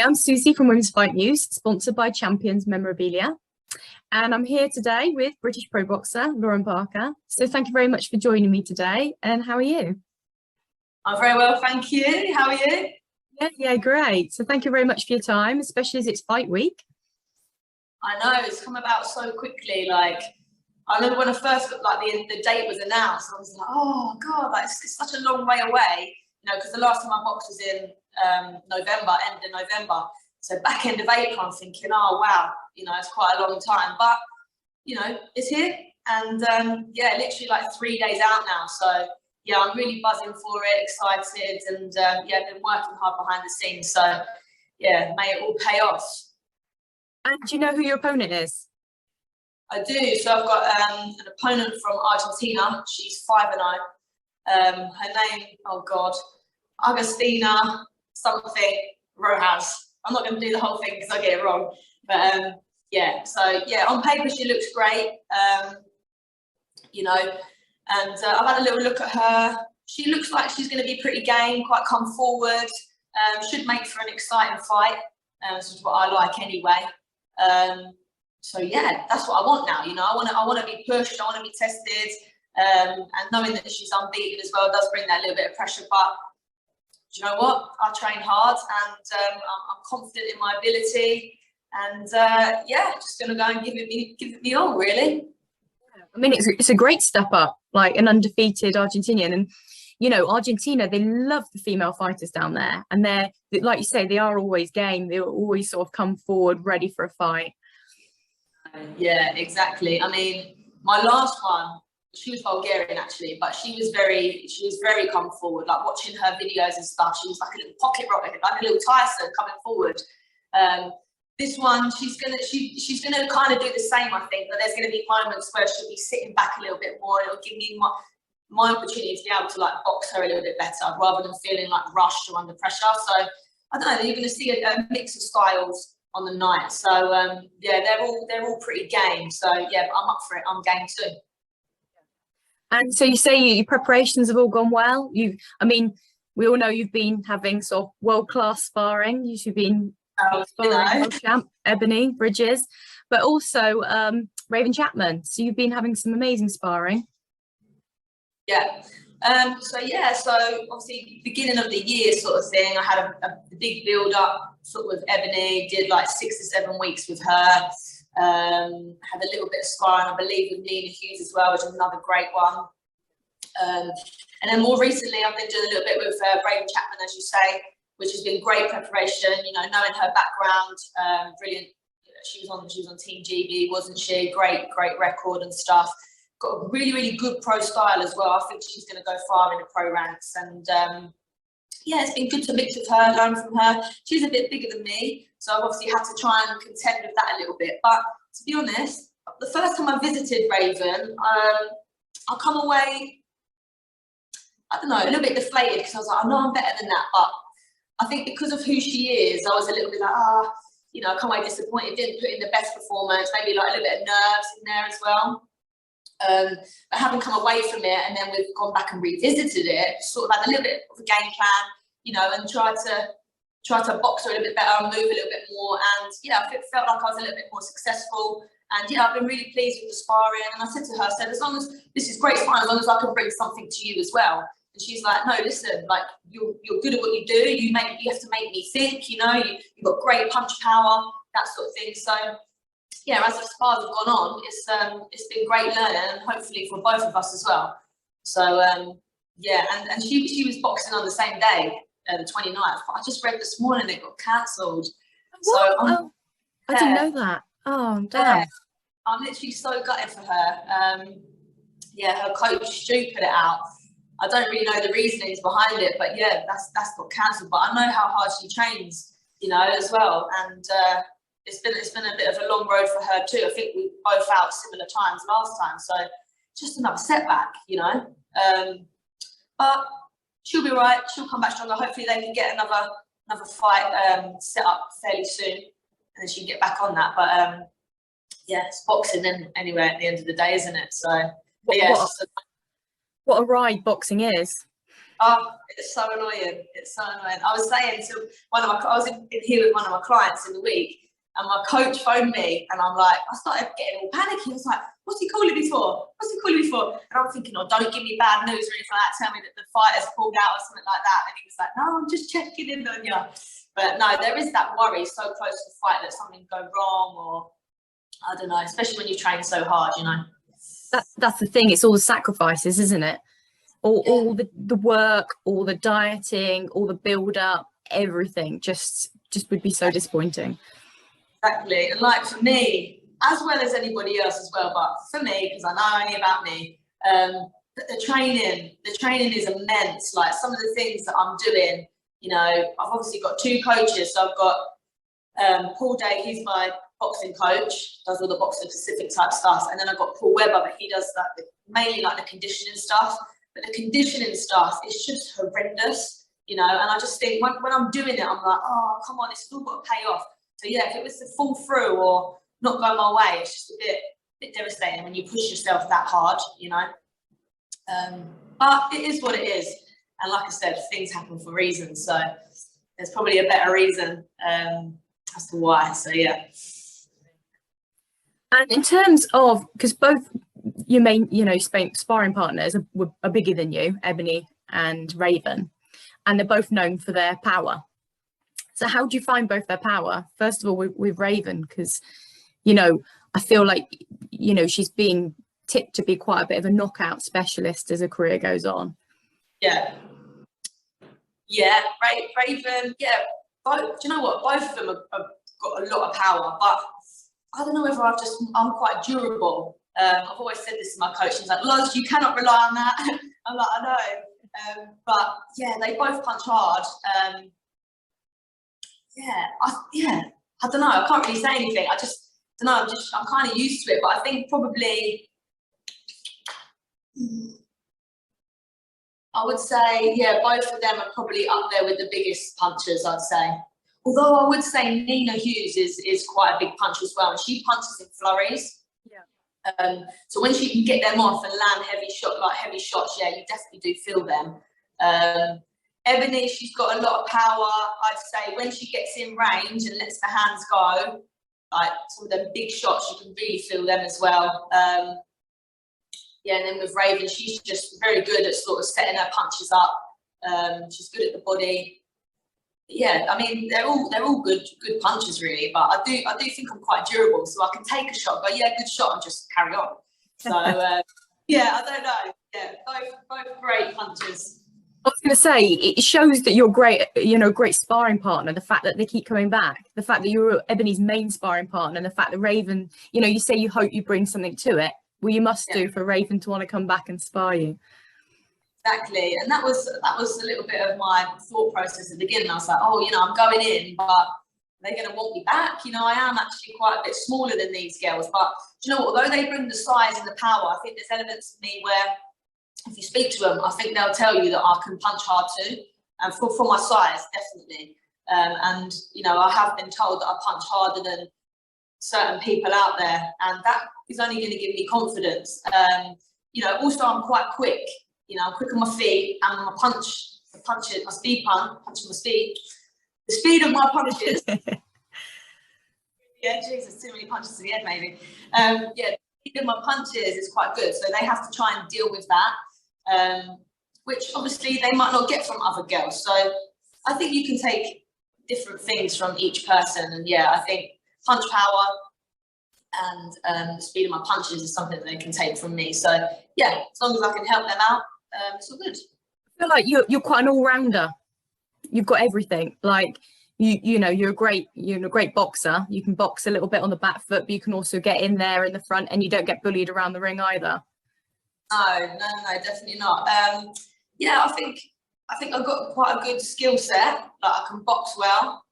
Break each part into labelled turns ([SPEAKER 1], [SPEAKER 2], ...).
[SPEAKER 1] Hi, I'm Susie from Women's Fight News, sponsored by Champions Memorabilia. And I'm here today with British pro boxer Lauren Parker. So thank you very much for joining me today. And how are you?
[SPEAKER 2] I'm very well, thank you. How are you?
[SPEAKER 1] Yeah, great. So thank you very much for your time, especially as it's fight week.
[SPEAKER 2] I know, it's come about so quickly. Like, I remember when I first got, like, the date was announced, I was like, oh God, like, it's such a long way away. You know, because the last time I boxed was in November, end of November. So back end of April, I'm thinking, oh wow, you know, it's quite a long time. But, you know, it's here. And yeah, literally like 3 days out now. So yeah, I'm really buzzing for it, excited. And yeah, I've been working hard behind the scenes. So yeah, may it all pay off.
[SPEAKER 1] And do you know who your opponent is?
[SPEAKER 2] I do. So I've got an opponent from Argentina. She's 5-0. Her name, oh God, Agustina something Rojas. I'm not going to do the whole thing because I get it wrong. But yeah, so yeah, on paper she looks great. You know, and I've had a little look at her. She looks like she's going to be pretty game, quite come forward. Should make for an exciting fight. This is what I like anyway. So yeah, that's what I want now. You know, I want to be pushed. I want to be tested. And knowing that she's unbeaten as well does bring that little bit of pressure. But do you know what? I train hard, and I'm confident in my ability. And yeah, just gonna go and give it me all, really.
[SPEAKER 1] I mean, it's a great step up, like an undefeated Argentinian, and you know, Argentina, they love the female fighters down there, and they're, like you say, they are always game. They always sort of come forward ready for a fight.
[SPEAKER 2] Yeah, exactly. I mean, my last one, she was Bulgarian actually, but she was very come forward. Like watching her videos and stuff, she was like a little pocket rocket, like a little Tyson coming forward. This one, she's gonna kind of do the same, I think. But there's gonna be moments where she'll be sitting back a little bit more, and it'll give me my opportunity to be able to like box her a little bit better, rather than feeling like rushed or under pressure. So I don't know. You're gonna see a mix of styles on the night. So yeah, they're all pretty game. So yeah, but I'm up for it. I'm game too.
[SPEAKER 1] And so you say your preparations have all gone well. I mean, we all know you've been having sort of world-class sparring. You've been sparring world champ Ebanie Bridges, but also Chapman. So you've been having some amazing sparring.
[SPEAKER 2] Yeah. So obviously beginning of the year sort of thing, I had a big build up sort of with Ebanie, did like 6 to 7 weeks with her. Had a little bit of sparring, I believe, with Nina Hughes as well, which is another great one. And then more recently, I've been doing a little bit with Chapman, as you say, which has been great preparation. You know, knowing her background, brilliant. She was on Team GB, wasn't she? Great record and stuff. Got a really good pro style as well. I think she's going to go far in the pro ranks. And yeah, it's been good to mix with her, learn from her. She's a bit bigger than me, so I've obviously had to try and contend with that a little bit. But to be honest, the first time I visited Raven, I come away, I don't know, a little bit deflated, because I was like, I know I'm better than that. But I think because of who she is, I was a little bit like, you know, I come away disappointed. Didn't put in the best performance, maybe like a little bit of nerves in there as well. But having come away from it, and then we've gone back and revisited it, sort of had a little bit of a game plan, you know, and tried to box her a little bit better and move a little bit more. And yeah, I felt like I was a little bit more successful. And yeah, I've been really pleased with the sparring. And I said to her, I said, as long as this is great sparring, as long as I can bring something to you as well. And she's like, no, listen, like you're good at what you do. You have to make me think. You know, you've got great punch power, that sort of thing. So yeah, as the spars have gone on, it's been great learning, and hopefully for both of us as well. So yeah, and she was boxing on the same day, the 29th. But I just read this morning it got cancelled. So
[SPEAKER 1] I didn't know that. Oh, damn.
[SPEAKER 2] Yeah, I'm literally so gutted for her. Yeah, her coach Stu put it out. I don't really know the reasonings behind it, but yeah, that's got cancelled. But I know how hard she trains, you know, as well. And it's been a bit of a long road for her too. I think we both out similar times last time, so just another setback, you know. But she'll be right. She'll come back stronger. Hopefully, they can get another fight set up fairly soon, and then she can get back on that. But yeah, it's boxing then anyway at the end of the day, isn't it? So yeah.
[SPEAKER 1] What a ride boxing is.
[SPEAKER 2] Oh, it's so annoying. It's so annoying. I was saying to I was in here with one of my clients in the week, and my coach phoned me, and I'm like, I started getting all panicky. I was like, what's he calling me for? What's he calling me for? And I'm thinking, oh, don't give me bad news or anything like that. Tell me that the fight has pulled out or something like that. And he was like, no, I'm just checking in on you. But no, there is that worry so close to the fight that something go wrong, or I don't know, especially when you train so hard, you know.
[SPEAKER 1] That's the thing. It's all the sacrifices, isn't it? All the work, all the dieting, all the build up, everything just would be so disappointing.
[SPEAKER 2] Exactly. And like for me, as well as anybody else as well, but for me, because I know only about me, the training is immense. Like some of the things that I'm doing, you know, I've obviously got 2 coaches. So I've got Paul Day, he's my boxing coach, does all the boxing specific type stuff. And then I've got Paul Webber, but he does like mainly like the conditioning stuff. But the conditioning stuff is just horrendous, you know, and I just think when I'm doing it, I'm like, oh, come on, it's still got to pay off. So yeah, if it was to fall through or not go my way, it's just a bit devastating when you push yourself that hard, you know. But it is what it is. And like I said, things happen for reasons. So there's probably a better reason as to why. So yeah.
[SPEAKER 1] And in terms of, because both your main, you know, sparring partners are bigger than you, Ebanie and Raven, and they're both known for their power. So how do you find both their power? First of all, with Raven, because, you know, I feel like, you know, she's being tipped to be quite a bit of a knockout specialist as her career goes on.
[SPEAKER 2] Yeah. Yeah, Raven, yeah. Do you know what? Both of them have got a lot of power, but I don't know whether I'm quite durable. I've always said this to my coach. He's like, Loz, you cannot rely on that. I'm like, I know. But yeah, they both punch hard. I don't know. I can't really say anything. I just don't know. I'm kind of used to it. But I think probably, I would say, yeah, both of them are probably up there with the biggest punchers, I'd say. Although I would say Nina Hughes is quite a big puncher as well. And she punches in flurries. Yeah. So when she can get them off and land heavy shots, yeah, you definitely do feel them. Ebanie, she's got a lot of power. I'd say when she gets in range and lets the hands go, like some of them big shots, you can really feel them as well. Yeah, and then with Raven, she's just very good at sort of setting her punches up. She's good at the body. Yeah, I mean they're all good punchers really, but I do think I'm quite durable, so I can take a shot, go, yeah, good shot, and just carry on. So yeah, I don't know. Yeah, both great punchers.
[SPEAKER 1] I was going to say, it shows that you're great, you know, great sparring partner. The fact that they keep coming back, the fact that you're Ebanie's main sparring partner, and the fact that Raven, you know, you say you hope you bring something to it. Well, you must do for Raven to want to come back and spar you.
[SPEAKER 2] Exactly, and that was a little bit of my thought process at the beginning. I was like, oh, you know, I'm going in, but they're going to want me back. You know, I am actually quite a bit smaller than these girls, but do you know what? Although they bring the size and the power, I think there's elements of me where, if you speak to them, I think they'll tell you that I can punch hard too, and for my size, definitely. And you know, I have been told that I punch harder than certain people out there, and that is only going to give me confidence. You know, also I'm quite quick. You know, I'm quick on my feet, and my speed punching my speed. The speed of my punches. Yeah, Jesus, too many punches to the head, maybe. Yeah, the speed of my punches is quite good, so they have to try and deal with that, which obviously they might not get from other girls. So I think you can take different things from each person, and yeah, I think punch power and the speed of my punches is something that they can take from me. So yeah, as long as I can help them out, it's all good.
[SPEAKER 1] I feel like you're quite an all-rounder. You've got everything. Like you know, you're a great boxer. You can box a little bit on the back foot, but you can also get in there in the front, and you don't get bullied around the ring either.
[SPEAKER 2] No, definitely not. Yeah, I think I've got quite a good skill set. Like I can box well,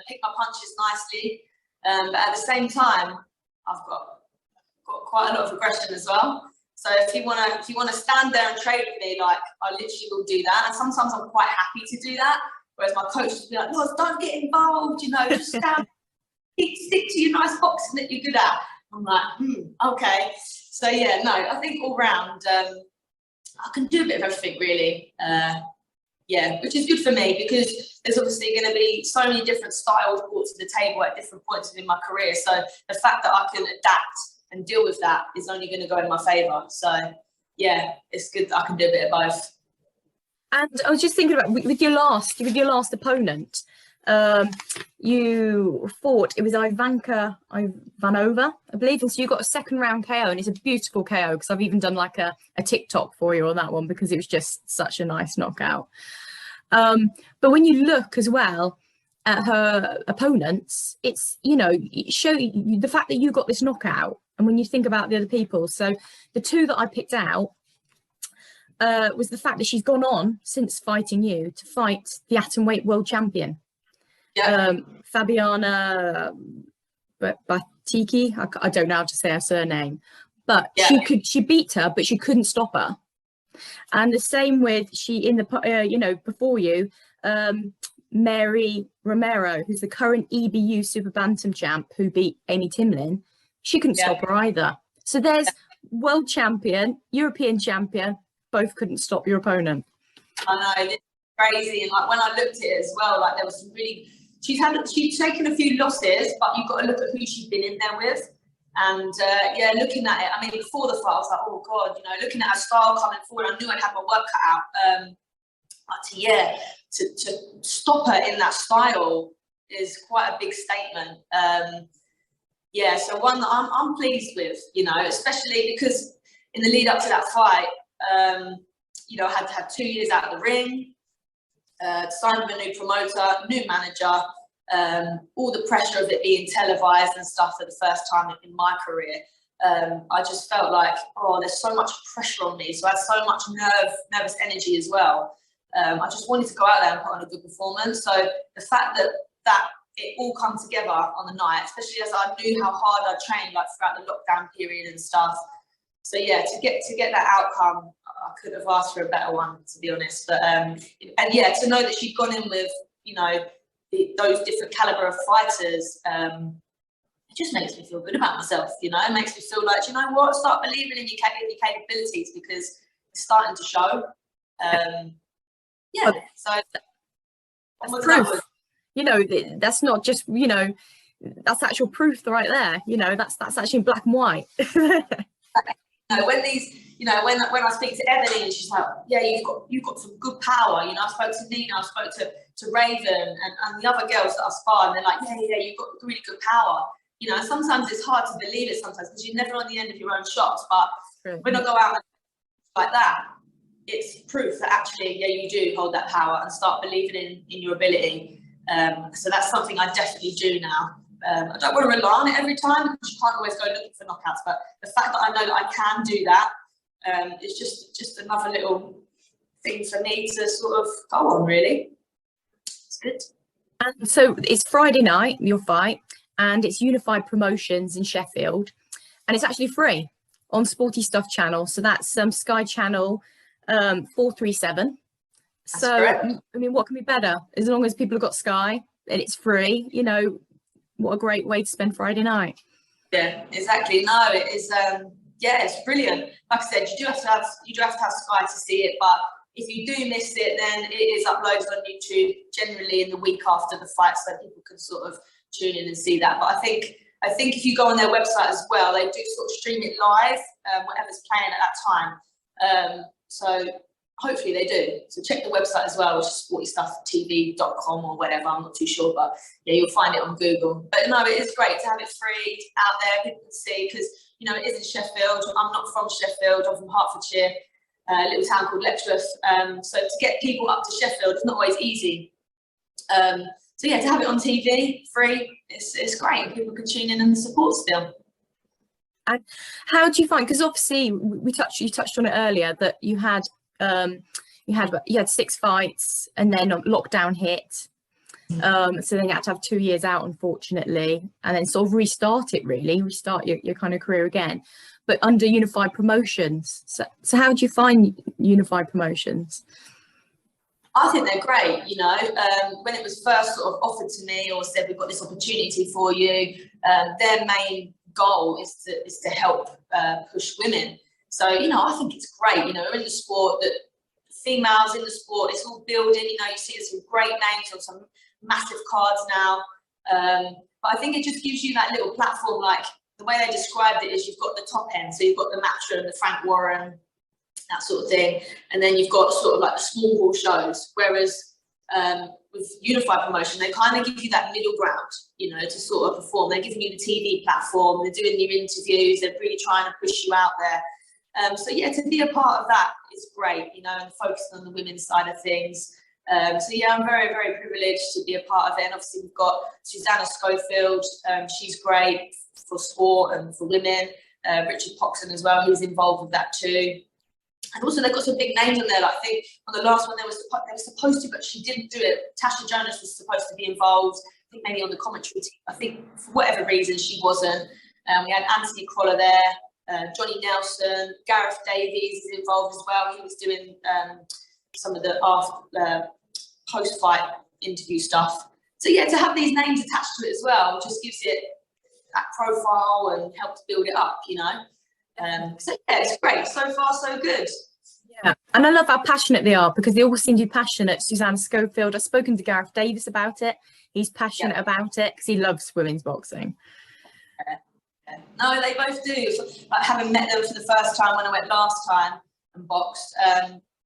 [SPEAKER 2] pick my punches nicely, but at the same time, I've got quite a lot of aggression as well. So if you wanna stand there and trade with me, like I literally will do that. And sometimes I'm quite happy to do that. Whereas my coach will be like, "No, don't get involved. You know, just stand, stick to your nice boxing that you're good at." I'm like, okay. So yeah, no, I think all round, I can do a bit of everything really. Yeah, which is good for me because there's obviously going to be so many different styles brought to the table at different points in my career. So the fact that I can adapt and deal with that is only going to go in my favour. So yeah, it's good that I can do a bit of both.
[SPEAKER 1] And I was just thinking about with your last opponent, you fought, it was Ivanova, I believe, and so you got a second round KO, and it's a beautiful KO because I've even done like a TikTok for you on that one because it was just such a nice knockout. But when you look as well at her opponents, it's, you know, it show you the fact that you got this knockout, and when you think about the other people, so the two that I picked out was the fact that she's gone on since fighting you to fight the atomweight world champion. Yeah. Fabiana Batiki, I don't know how to say her surname, but yeah. she beat her, but she couldn't stop her. And the same with before you, Mary Romero, who's the current EBU Super Bantam champ, who beat Amy Timlin. She couldn't stop her either. So there's world champion, European champion, both couldn't stop your opponent.
[SPEAKER 2] I know, it's crazy. And like when I looked at it as well, like there was some really, she's taken a few losses, but you've got to look at who she's been in there with. And looking at it, I mean, before the fight, I was like, oh God, looking at her style coming forward, I knew I'd have my work cut out. To stop her in that style is quite a big statement. So one that I'm pleased with, especially because in the lead up to that fight, I had to have 2 years out of the ring, signed with a new promoter, new manager, all the pressure of it being televised and stuff for the first time in my career. I just felt like, there's so much pressure on me. So I had so much nervous energy as well. I just wanted to go out there and put on a good performance. So the fact that it all come together on the night, especially as I knew how hard I trained like throughout the lockdown period and stuff. So yeah, to get that outcome, I could have asked for a better one, to be honest. But to know that she'd gone in with those different caliber of fighters, it just makes me feel good about myself. It makes me feel like, start believing in your capabilities because it's starting to show. So
[SPEAKER 1] that's proof. That's not just that's actual proof right there. That's actually in black and white.
[SPEAKER 2] When these, when I speak to Ebanie and she's like, yeah, you've got some good power. I spoke to Nina, I spoke to Raven and the other girls that I spar, and they're like, yeah, you've got really good power. Sometimes it's hard to believe it sometimes because you're never on the end of your own shots. But when I go out like that, it's proof that actually, you do hold that power and start believing in your ability. So that's something I definitely do now. I don't want to rely on it every time because you can't always go looking for knockouts, but the fact that I know that I can do that is just another little thing for me to sort of go on, really. It's good.
[SPEAKER 1] And so it's Friday night, your fight, and it's Unified Promotions in Sheffield, and it's actually free on Sporty Stuff channel. So that's Sky Channel 437. That's so correct. I mean, what can be better? As long as people have got Sky and it's free, what a great way to spend Friday night.
[SPEAKER 2] Yeah, exactly. No, it is. It's brilliant. Like I said, you do have to have Sky to see it, but if you do miss it, then it is uploaded on YouTube generally in the week after the fight, so people can sort of tune in and see that. But I think if you go on their website as well, they do sort of stream it live, whatever's playing at that time. So hopefully they do. So check the website as well, which is sportystuff.tv.com or whatever. I'm not too sure, but yeah, you'll find it on Google. But no, it is great to have it free out there. People can see because it is in Sheffield. I'm not from Sheffield. I'm from Hertfordshire, a little town called Letchworth. So to get people up to Sheffield, it's not always easy. So yeah, to have it on TV free, it's great. People can tune in and support still.
[SPEAKER 1] And how do you find? Because obviously you touched on it earlier that you had 6 fights and then lockdown hit. So then you had to have 2 years out, unfortunately, and then sort of restart your kind of career again, but under Unified Promotions. So how do you find Unified Promotions?
[SPEAKER 2] I think they're great. When it was first sort of offered to me or said, we've got this opportunity for you, their main goal is to help push women. So, I think it's great. We're in the sport that females in the sport. It's all building, you know, you see some great names on some massive cards now. But I think it just gives you that little platform. Like the way they described it is you've got the top end, so you've got the Matchroom, the Frank Warren, that sort of thing, and then you've got sort of like the small hall shows. Whereas with Unified Promotion, they kind of give you that middle ground, you know, to sort of perform. They're giving you the TV platform, they're doing your interviews, they're really trying to push you out there. So yeah, to be a part of that is great, you know, and focusing on the women's side of things. So yeah, I'm very, very privileged to be a part of it. And obviously we've got Susanna Schofield, she's great for sport and for women. Richard Poxon as well, he's involved with that too. And also they've got some big names on there. Like I think on the last one they were supposed to, but she didn't do it. Tasha Jonas was supposed to be involved. I think maybe on the commentary team. I think for whatever reason she wasn't. We had Anthony Croller there, Johnny Nelson, Gareth Davies is involved as well. He was doing some of the post-fight interview stuff. So yeah, to have these names attached to it as well just gives it that profile and helps build it up, you know. So yeah, it's great. So far, so good.
[SPEAKER 1] Yeah, and I love how passionate they are because they all seem to be passionate. Susanna Schofield, I've spoken to Gareth Davis about it. He's passionate about it because he loves women's boxing.
[SPEAKER 2] No, they both do. Like having met them for the first time when I went last time and boxed,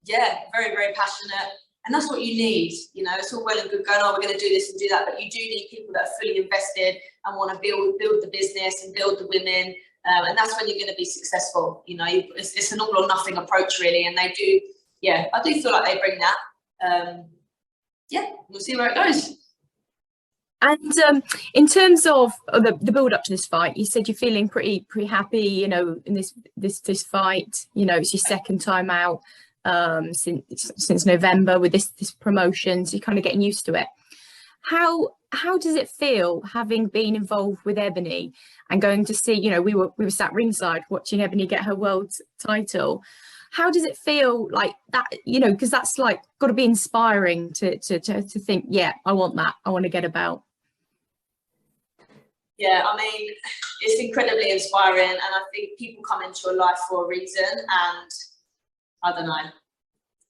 [SPEAKER 2] yeah, very, very passionate. And that's what you need, you know. It's all well and good going, oh, we're going to do this and do that, but you do need people that are fully invested and want to build the business and build the women. And that's when you're going to be successful. You know, it's an all or nothing approach, really. And they do, yeah, I do feel like they bring that. Yeah, we'll see where it goes.
[SPEAKER 1] And in terms of the build up to this fight, you said you're feeling pretty happy, you know, in this fight. You know, it's your second time out since November with this promotion, so you're kind of getting used to it. How does it feel having been involved with Ebanie and going to see, you know, we were sat ringside watching Ebanie get her world title. How does it feel like that, you know, because that's like got to be inspiring to think, yeah, I want that, I want to get a belt.
[SPEAKER 2] Yeah, I mean, it's incredibly inspiring, and I think people come into your life for a reason, and I don't know,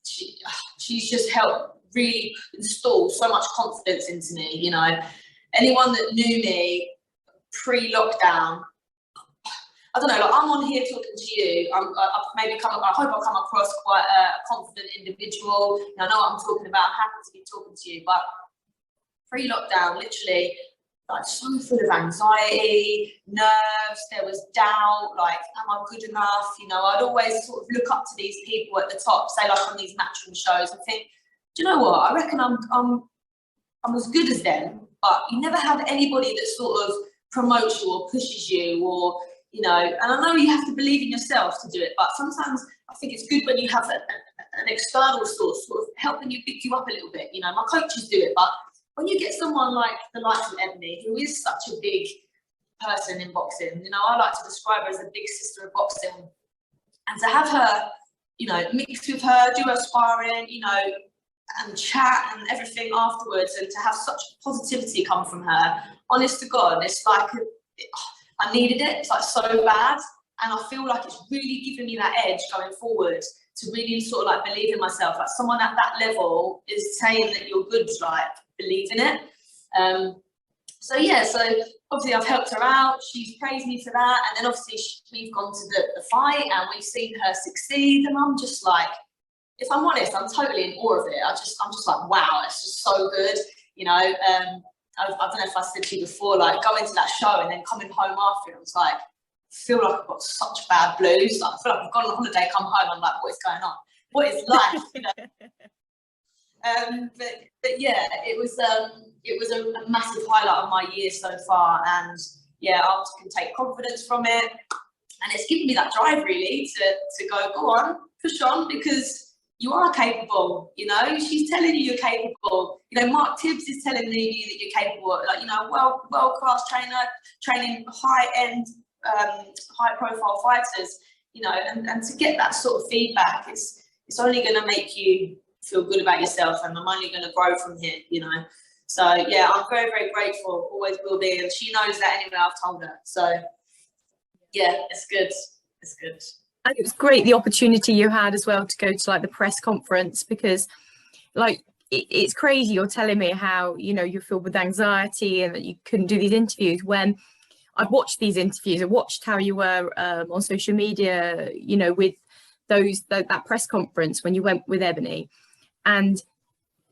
[SPEAKER 2] she's just helped really install so much confidence into me, you know. Anyone that knew me pre-lockdown, I don't know, like I'm on here talking to you, I hope I come across quite a confident individual, you know, I know what I'm talking about, I'm happy to be talking to you, but pre-lockdown, literally, like so full of anxiety, nerves, there was doubt, like, am I good enough? You know, I'd always sort of look up to these people at the top, say like on these Matchroom shows, and think, do you know what? I reckon I'm as good as them, but you never have anybody that sort of promotes you or pushes you, or, you know, and I know you have to believe in yourself to do it, but sometimes I think it's good when you have an external source sort of helping you pick you up a little bit. You know, my coaches do it, but when you get someone like the likes of Ebanie, who is such a big person in boxing, you know, I like to describe her as the big sister of boxing, and to have her, you know, mix with her, do her sparring, you know, and chat and everything afterwards, and to have such positivity come from her, honest to God, it's like, I needed it, it's like so bad, and I feel like it's really giving me that edge going forward to really sort of like believe in myself, like someone at that level is saying that you're good, like believe in it. So yeah, so obviously I've helped her out, she's praised me for that, and then obviously we've gone to the fight and we've seen her succeed, and I'm just like, if I'm honest, I'm totally in awe of it. I'm just like, wow, it's just so good, you know. I don't know if I said to you before, like going to that show and then coming home after it, I was like, I feel like I've got such bad blues. Like, I feel like I've gone on holiday, come home, I'm like, what is going on? What is life? You know. But yeah, it was a massive highlight of my year so far, and yeah, I can take confidence from it, and it's given me that drive really to go on, push on, because you are capable, you know. She's telling you you're capable. You know, Mark Tibbs is telling you that you're capable. Like, you know, world-class trainer, training high-end, high-profile fighters. You know, and to get that sort of feedback, it's only going to make you feel good about yourself, and I'm only going to grow from here. You know, so yeah, I'm very, very grateful. Always will be, and she knows that anyway. I've told her. So yeah, it's good. It's good.
[SPEAKER 1] And it was great the opportunity you had as well to go to like the press conference, because like it's crazy you're telling me how, you know, you're filled with anxiety and that you couldn't do these interviews, when I've watched these interviews. I watched how you were on social media, you know, with that press conference when you went with Ebanie, and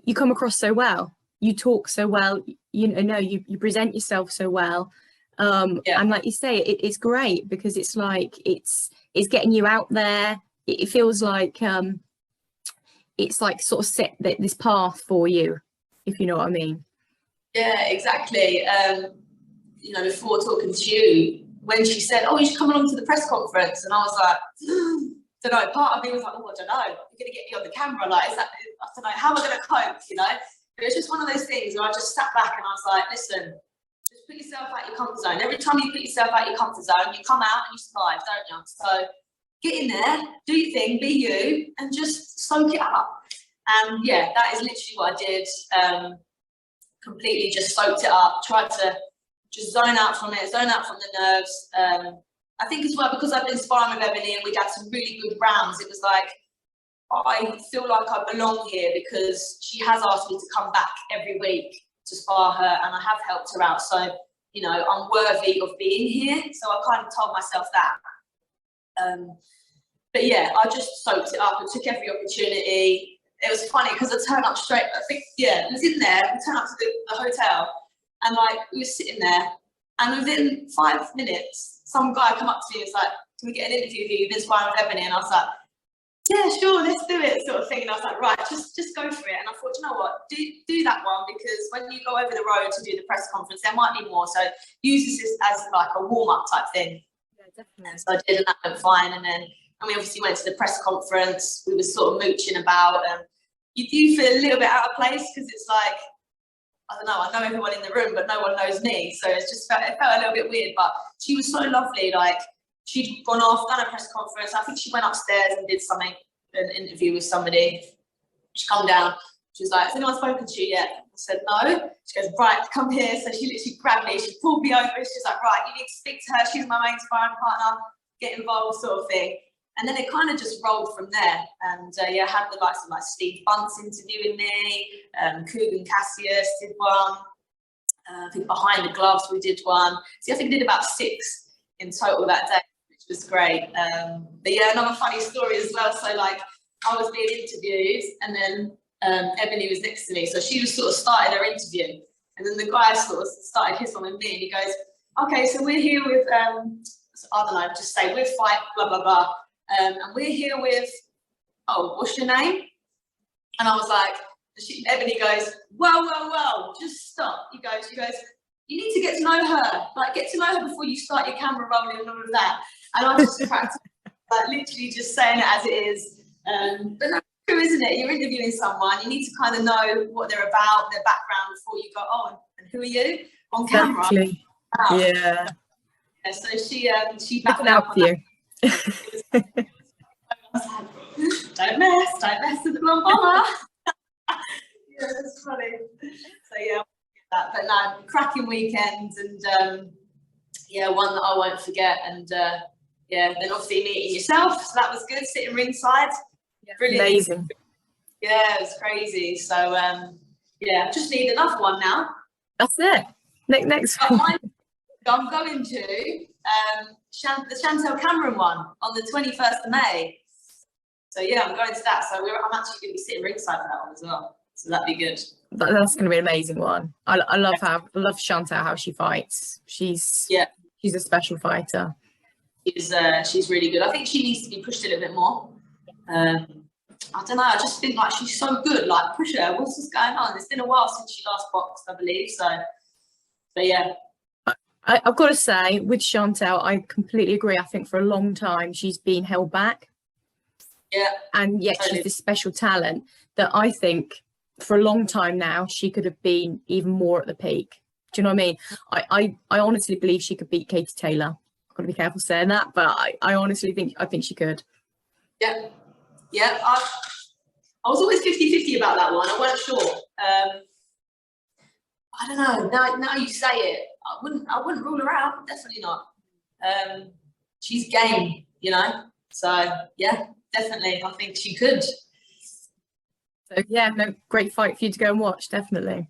[SPEAKER 1] you come across so well. You talk so well, you know, you present yourself so well. And like you say, it's great because it's like it's getting you out there. It feels like it's like sort of set this path for you, if you know what I mean.
[SPEAKER 2] Yeah, exactly. You know, before talking to you, when she said, "Oh, you should come along to the press conference," and I was like, don't know. Part of me was like, "Oh, I don't know. You're gonna get me on the camera. Like, is that? I don't know. How am I gonna cope?" You know. But it's just one of those things where I just sat back and I was like, "Listen, just put yourself out your comfort zone. Every time you put yourself out your comfort zone, you come out and you survive, don't you? So get in there, do your thing, be you, and just soak it up." And yeah, that is literally what I did. Completely just soaked it up, tried to just zone out from it, zone out from the nerves. I think as well, because I've been sparring with Ebanie and we'd had some really good rounds, it was like, I feel like I belong here because she has asked me to come back every week to spar her, and I have helped her out. So, you know, I'm worthy of being here. So I kind of told myself that. But yeah, I just soaked it up and took every opportunity. It was funny because I turned up straight, I think, yeah, I was in there, we turned up to the hotel, and like, we were sitting there, and within 5 minutes, some guy come up to me and was like, "Can we get an interview with you? You've been sparring with Ebanie." And I was like, "Yeah, sure, let's do it," sort of thing. And I was like, "Right, just go for it." And I thought, you know what, do that one, because when you go over the road to do the press conference, there might be more. So use this as like a warm-up type thing.
[SPEAKER 1] Yeah, definitely.
[SPEAKER 2] So I did, and that went fine. And then, and we obviously went to the press conference. We were sort of mooching about, and you do feel a little bit out of place because it's like, I don't know, I know everyone in the room, but no one knows me. So it felt a little bit weird, but she was so lovely. Like, she'd gone off, done a press conference. I think she went upstairs and did an interview with somebody. She come down. She was like, "Has anyone spoken to you yet?" I said, "No." She goes, "Right, come here." So she literally grabbed me. She pulled me over. She's like, "Right, you need to speak to her. She's my main sparring partner. Get involved," sort of thing. And then it kind of just rolled from there. And yeah, I had the likes of like Steve Bunce interviewing me. Kugan Cassius did one. I think Behind the Gloves we did one. So I think we did about 6 in total that day, which was great. But yeah, another funny story as well. So like, I was being interviewed, and then Ebanie was next to me. So she was sort of started her interview, and then the guy sort of started his one with me, and he goes, "Okay, so we're here with, so I don't know, just say we're fight, blah, blah, blah. And we're here with, oh, what's your name?" And I was like, Ebanie goes, whoa, just stop. He goes, "You need to get to know her. Like, get to know her before you start your camera rolling and all of that." And I just cracked, like, literally just saying it as it is. But that's true, isn't it? You're interviewing someone, you need to kind of know what they're about, their background, before you go, "Oh, and who are you?" On camera.
[SPEAKER 1] Exactly.
[SPEAKER 2] Wow.
[SPEAKER 1] Yeah.
[SPEAKER 2] So she backed
[SPEAKER 1] Looking out for you.
[SPEAKER 2] Don't mess with the blonde bomber. Yeah, that's funny. So yeah, that. But no, cracking weekend, and yeah, one that I won't forget. And yeah, then obviously meeting yourself, so that was good. Sitting ringside,
[SPEAKER 1] Yeah,
[SPEAKER 2] brilliant.
[SPEAKER 1] amazing.
[SPEAKER 2] Yeah, it was crazy. So yeah, just need another one now.
[SPEAKER 1] That's it. Next.
[SPEAKER 2] I'm going to the Chantelle Cameron one on the 21st of May. So yeah, I'm going to that. So I'm actually going to be sitting ringside for that one as well. So that'd be good.
[SPEAKER 1] That's going to be an amazing one. I love Chantelle, how she fights. She's a special fighter.
[SPEAKER 2] She's really good. I think she needs to be pushed a little bit more. I don't know. I just think like she's so good. Like, push her. What's going on? It's been a while since she last boxed, I believe. So, but yeah.
[SPEAKER 1] I've got to say, with Chantelle, I completely agree. I think for a long time she's been held back.
[SPEAKER 2] Yeah.
[SPEAKER 1] And yet
[SPEAKER 2] totally.
[SPEAKER 1] She's this special talent that I think for a long time now she could have been even more at the peak. Do you know what I mean? I honestly believe she could beat Katie Taylor. I've got to be careful saying that, but I honestly think she could.
[SPEAKER 2] Yeah. Yeah. I was always 50-50 about that one. I weren't sure. I don't know. Now you say it, I wouldn't rule her out. Definitely not. She's game, you know. So yeah, definitely, I think she could.
[SPEAKER 1] So yeah, no, great fight for you to go and watch, definitely.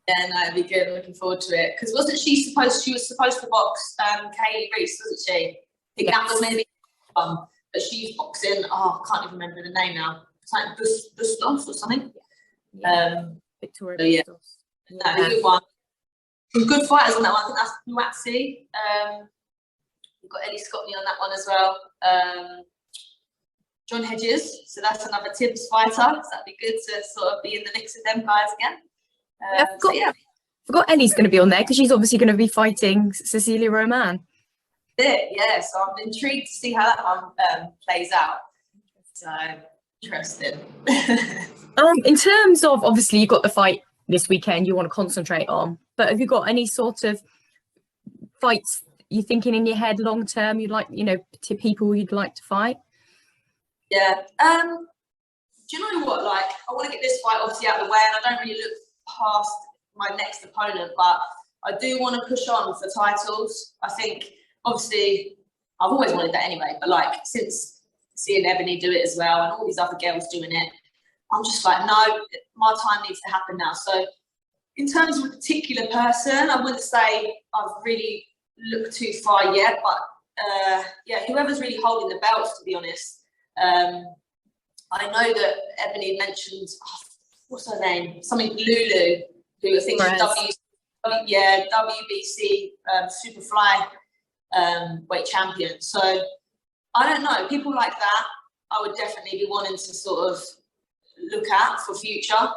[SPEAKER 2] Yeah, no, it'd be good. I'm looking forward to it. Because wasn't she supposed? She was supposed to box Kaylee Reese, wasn't she? I think that was maybe but she's boxing. Oh, I can't even remember the name now. It's like Bustos or something.
[SPEAKER 1] Victoria.
[SPEAKER 2] So, yeah, that'd be a good one. Some good fighters on that one. I think that's Maxi. We've got Ellie Scotney on that one as well. John Hedges. So that's another Tibbs fighter. So that'd be good to sort of be in the mix with them guys again.
[SPEAKER 1] I forgot Ellie's going to be on there because she's obviously going to be fighting Cecilia Roman.
[SPEAKER 2] Yeah, so I'm intrigued to see how that one plays out. So interesting.
[SPEAKER 1] In terms of, obviously you've got the fight this weekend you want to concentrate on, but have you got any sort of fights you're thinking in your head long term you'd like, to people you'd like to fight?
[SPEAKER 2] Yeah. Do you know what? Like, I want to get this fight obviously out of the way, and I don't really look past my next opponent, but I do want to push on for titles. I think, obviously, I've always wanted that anyway, but like, since seeing Ebanie do it as well, and all these other girls doing it, I'm just like, no, my time needs to happen now. So, in terms of a particular person, I wouldn't say I've really looked too far yet, but yeah, whoever's really holding the belts, to be honest. I know that Ebanie mentioned, what's her name? Something Lulu, who I think is WBC Superfly weight champion. So I don't know, people like that, I would definitely be wanting to sort of look at for future,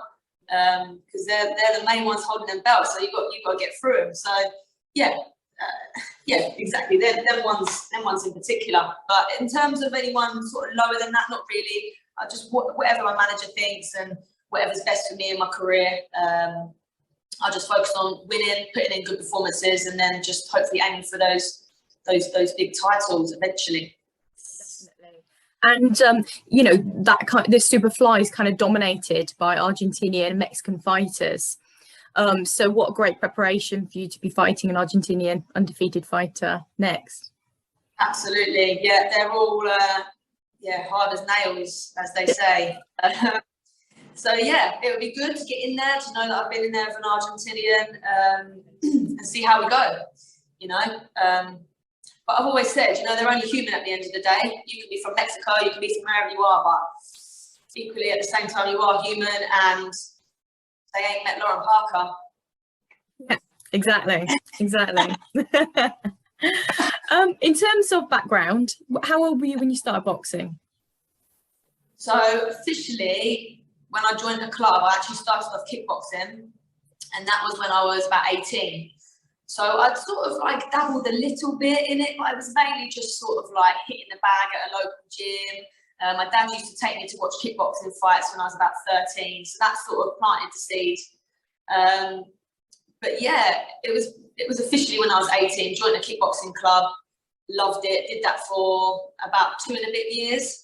[SPEAKER 2] because they're the main ones holding them belts. So you've got to get through them. So yeah. Yeah, exactly. Them ones in particular. But in terms of anyone sort of lower than that, not really. I just whatever my manager thinks and whatever's best for me in my career. I'll just focus on winning, putting in good performances, and then just hopefully aiming for those big titles eventually.
[SPEAKER 1] Definitely. And this Superfly is kind of dominated by Argentinian and Mexican fighters. So what a great preparation for you to be fighting an Argentinian undefeated fighter next.
[SPEAKER 2] Absolutely. Yeah, they're all hard as nails, as they say. So yeah, it would be good to get in there, to know that I've been in there with an Argentinian, and see how we go, But I've always said, they're only human at the end of the day. You can be from Mexico, you can be from wherever you are, but equally at the same time you are human, and they ain't met Lauren Parker.
[SPEAKER 1] Yeah, exactly. In terms of background, how old were you when you started boxing?
[SPEAKER 2] So officially, when I joined the club, I actually started off kickboxing, and that was when I was about 18. So I'd sort of like dabbled a little bit in it, but I was mainly just sort of like hitting the bag at a local gym. My dad used to take me to watch kickboxing fights when I was about 13, so that sort of planted the seed. But yeah, it was officially when I was 18, joined a kickboxing club, loved it, did that for about 2 and a bit years.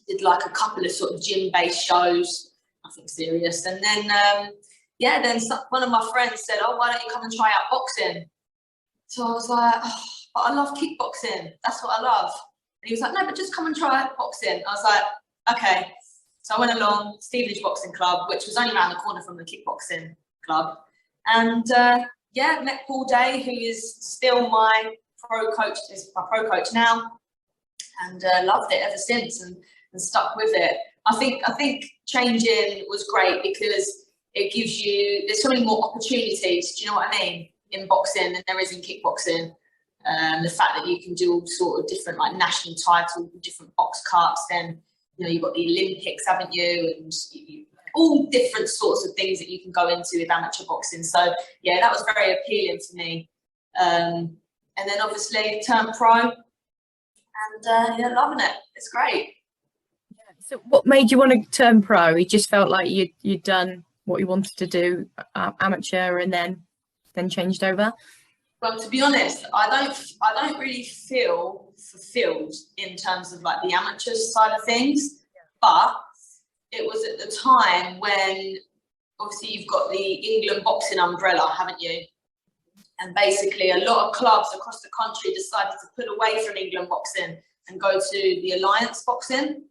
[SPEAKER 2] Did like a couple of sort of gym-based shows, nothing serious. And then, then one of my friends said, oh, why don't you come and try out boxing? So I was like, oh, but I love kickboxing, that's what I love. And he was like, no, but just come and try out boxing. I was like, okay. So I went along, Stevenage Boxing Club, which was only around the corner from the kickboxing club. And met Paul Day, who is still my pro coach now, and loved it ever since and stuck with it. I think changing was great because it gives you, there's so many more opportunities, do you know what I mean, in boxing than there is in kickboxing. The fact that you can do all sort of different like national titles, different box cups, then you've got the Olympics, haven't you, and all different sorts of things that you can go into with amateur boxing. So yeah, that was very appealing for me. And then obviously turned pro, and loving it. It's great.
[SPEAKER 1] Yeah. So what made you want to turn pro? You just felt like you'd done what you wanted to do, amateur, and then changed over?
[SPEAKER 2] Well, to be honest, I don't really feel fulfilled in terms of like the amateur side of things, but it was at the time when obviously you've got the England boxing umbrella, haven't you? And basically a lot of clubs across the country decided to pull away from England boxing and go to the Alliance boxing.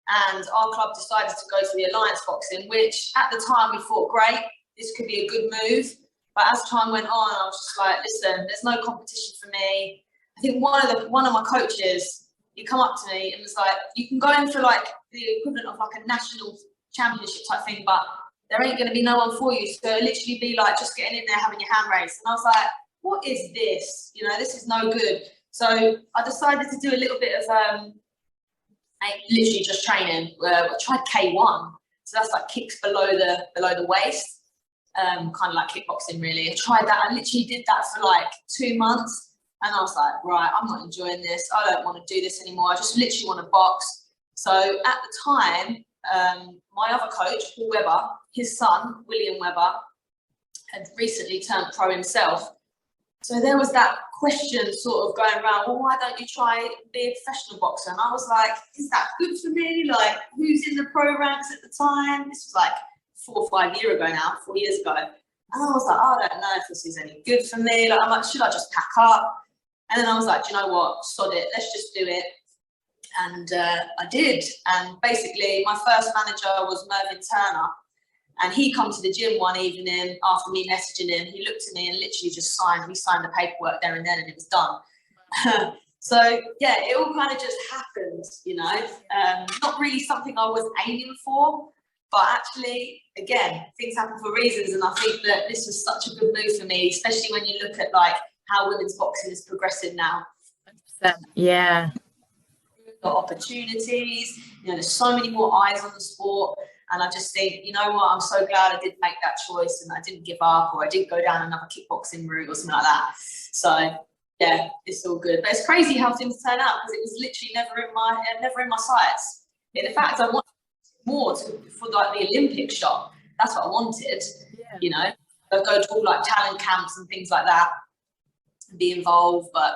[SPEAKER 2] And our club decided to go to the Alliance boxing, which at the time we thought, great, this could be a good move. But as time went on, I was just like, listen, there's no competition for me. I think one of my coaches, he come up to me and was like, you can go in for like the equivalent of like a national championship type thing, but there ain't going to be no one for you. So it'll literally be like just getting in there, having your hand raised. And I was like, what is this? You know, this is no good. So I decided to do a little bit of literally just training. I tried K1, so that's like kicks below the waist, kind of like kickboxing really. I tried that. I literally did that for like 2 months, and I was like, right, I'm not enjoying this. I don't want to do this anymore. I just literally want to box. So at the time, my other coach, Paul Webber, his son William Webber, had recently turned pro himself. So there was that question sort of going around, well, why don't you try be a professional boxer? And I was like, is that good for me? Like, who's in the pro ranks at the time? This was like 4 or 5 years ago now, 4 years ago. And I was like, I don't know if this is any good for me. Like, I'm like, should I just pack up? And then I was like, do you know what? Sod it. Let's just do it. And I did. And basically, my first manager was Mervyn Turner. And he come to the gym one evening after me messaging him. He looked at me and literally just signed the paperwork there and then, and it was done. So yeah, it all kind of just happened, you know. Not really something I was aiming for, but actually, again, things happen for reasons. And I think that this was such a good move for me, especially when you look at like how women's boxing is progressing now.
[SPEAKER 1] 100%. Yeah.
[SPEAKER 2] Got opportunities, you know, there's so many more eyes on the sport. And I just think, you know what, I'm so glad I did make that choice and I didn't give up, or I didn't go down another kickboxing route or something like that. So yeah, it's all good. But it's crazy how things turn out, because it was literally never in my sights. In fact, I wanted more for like the Olympic shot. That's what I wanted. Yeah. You know, I'd go to all like talent camps and things like that and be involved. But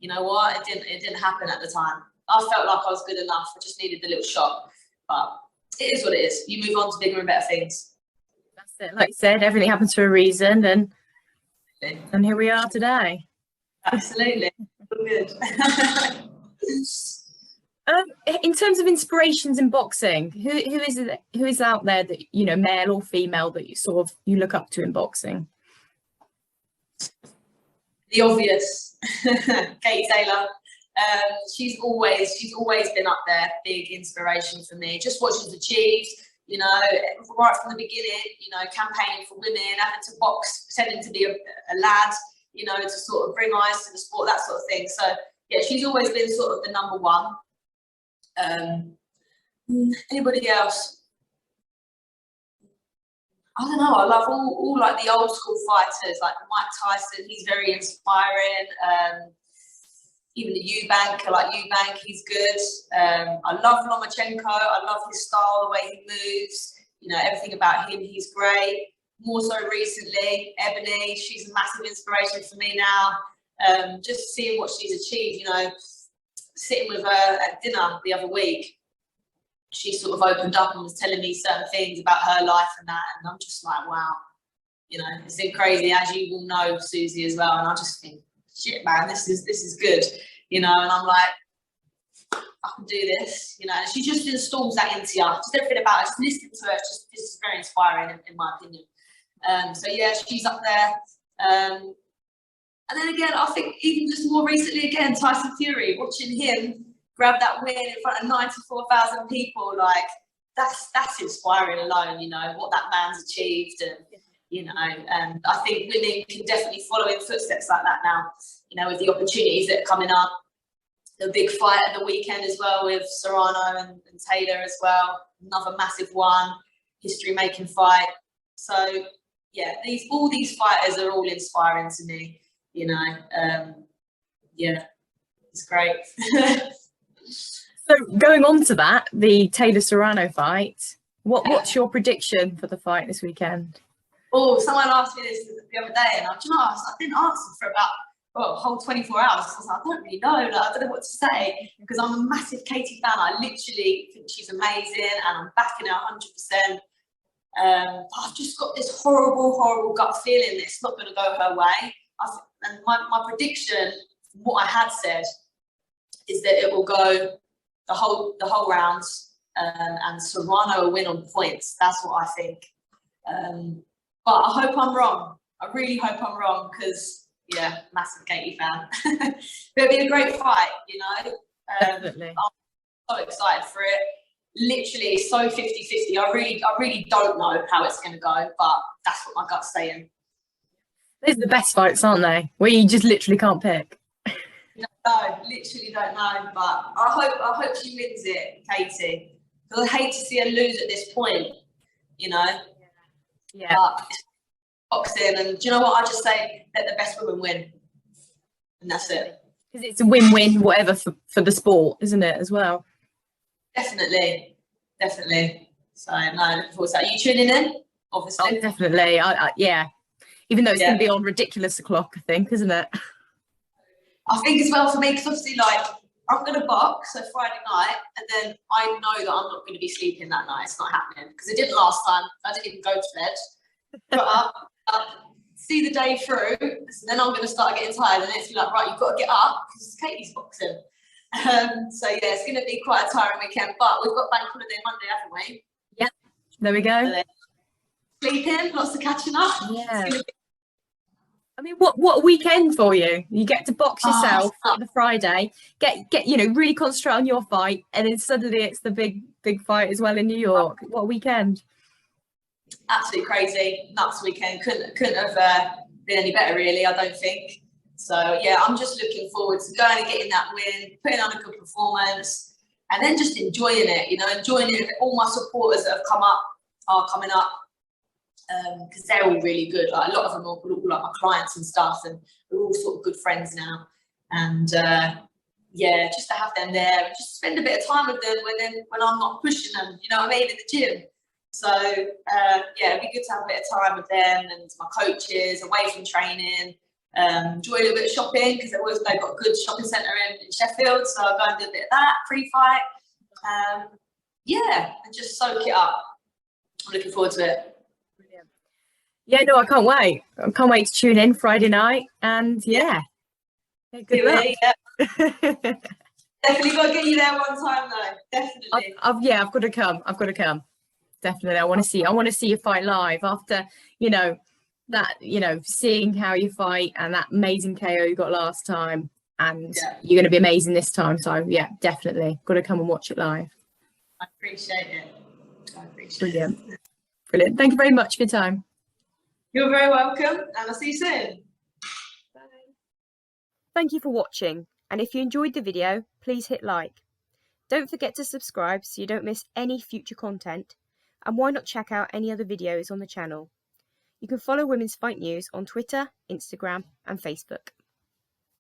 [SPEAKER 2] you know what, it didn't happen at the time. I felt like I was good enough. I just needed the little shot. But it is what it is. You move on to bigger and better things.
[SPEAKER 1] That's it. Like you said, everything happens for a reason, and here we are today.
[SPEAKER 2] Absolutely. Good.
[SPEAKER 1] In terms of inspirations in boxing, who is out there that, you know, male or female, that you look up to in boxing?
[SPEAKER 2] The obvious, Katie Taylor. She's always been up there, big inspiration for me. Just what she's achieved, you know, right from the beginning, you know, campaigning for women, having to box, pretending to be a lad, you know, to sort of bring eyes to the sport, that sort of thing. So yeah, she's always been sort of the number one. Anybody else? I don't know. I love all like the old school fighters, like Mike Tyson. He's very inspiring. Even the Eubank, like Eubank, he's good. I love Lomachenko. I love his style, the way he moves. You know, everything about him, he's great. More so recently, Ebanie, she's a massive inspiration for me now. Just seeing what she's achieved, you know, sitting with her at dinner the other week, she sort of opened up and was telling me certain things about her life and that, and I'm just like, wow, you know, it's been crazy, as you will know, Susie, as well. And I just think, shit, man, this is good, you know. And I'm like, I can do this, you know. And she just installs that into you, just everything about her, just listening to her, this is very inspiring in my opinion. So yeah, she's up there. And then again, I think even just more recently, again, Tyson Fury, watching him grab that win in front of 94,000 people, like that's inspiring alone, you know, what that man's achieved. And you know, and I think women can definitely follow in footsteps like that now, you know, with the opportunities that are coming up. The big fight at the weekend as well with Serrano and Taylor as well, another massive one, history-making fight. So yeah, all these fighters are all inspiring to me, you know. Yeah, it's great.
[SPEAKER 1] So going on to that, the Taylor-Serrano fight, what's your prediction for the fight this weekend?
[SPEAKER 2] Oh, someone asked me this the other day, and I didn't answer for about a whole 24 hours. I was like, I don't really know. Like, I don't know what to say, because I'm a massive Katie fan. I literally think she's amazing, and I'm backing her 100%. I've just got this horrible gut feeling that it's not going to go her way. And my prediction, what I had said, is that it will go the whole rounds, and Serrano will win on points. That's what I think. But I hope I'm wrong. I really hope I'm wrong, because yeah, massive Katie fan. But it'll be a great fight, you know.
[SPEAKER 1] Definitely.
[SPEAKER 2] I'm so excited for it. Literally so 50-50. I really don't know how it's going to go, but that's what my gut's saying.
[SPEAKER 1] Those are the best fights, aren't they? Where you just literally can't pick.
[SPEAKER 2] No, literally don't know, but I hope she wins it, Katie. Because I hate to see her lose at this point, you know.
[SPEAKER 1] Yeah.
[SPEAKER 2] But it's boxing, and do you know what? I just say let the best women win, and that's it.
[SPEAKER 1] Because it's a win-win, whatever, for the sport, isn't it, as well?
[SPEAKER 2] Definitely. So no, looking forward to that. Are you tuning in? Obviously.
[SPEAKER 1] Oh, definitely. Yeah. Even though it's going to be on ridiculous o'clock, I think, isn't it?
[SPEAKER 2] I think as well for me, because obviously, like, I'm going to box, so Friday night, and then I know that I'm not going to be sleeping that night. It's not happening, because it didn't last time. I didn't even go to bed. But see the day through, so then I'm going to start getting tired, and it's like, right, you've got to get up, because Katie's boxing. So yeah, it's going to be quite a tiring weekend, but we've got bank holiday Monday, haven't we?
[SPEAKER 1] Yeah, there we go.
[SPEAKER 2] Sleeping, lots of catching up.
[SPEAKER 1] Yeah. I mean, what a weekend for you. You get to box yourself on the Friday, get you know, really concentrate on your fight, and then suddenly it's the big fight as well in New York. What a weekend.
[SPEAKER 2] Absolutely crazy, nuts weekend. Couldn't have been any better, really, I don't think. So yeah, I'm just looking forward to going and getting that win, putting on a good performance, and then just enjoying it, you know, enjoying it. All my supporters that have are coming up, because they're all really good. Like, a lot of them are all like my clients and stuff, and we're all sort of good friends now. And yeah, just to have them there and just spend a bit of time with them when I'm not pushing them, you know what I mean, in the gym. So yeah, it'd be good to have a bit of time with them and my coaches away from training. Enjoy a little bit of shopping, because they've got a good shopping centre in Sheffield, so I'll go and do a bit of that pre-fight. Yeah, and just soak it up. I'm looking forward to it.
[SPEAKER 1] Brilliant. Yeah, no, I can't wait. I can't wait to tune in Friday night, and yeah, good luck.
[SPEAKER 2] Yeah. Definitely got to get you there one time though. Definitely.
[SPEAKER 1] I've got to come. Definitely, I want to see you fight live after, you know, that, you know, seeing how you fight and that amazing KO you got last time, and you're going to be amazing this time. So yeah, definitely got to come and watch it live.
[SPEAKER 2] I appreciate it.
[SPEAKER 1] Brilliant. Thank you very much for your time.
[SPEAKER 2] You're very welcome, and I'll see you soon.
[SPEAKER 1] Bye. Thank you for watching, and if you enjoyed the video, please hit like. Don't forget to subscribe so you don't miss any future content, and why not check out any other videos on the channel. You can follow Women's Fight News on Twitter, Instagram and Facebook.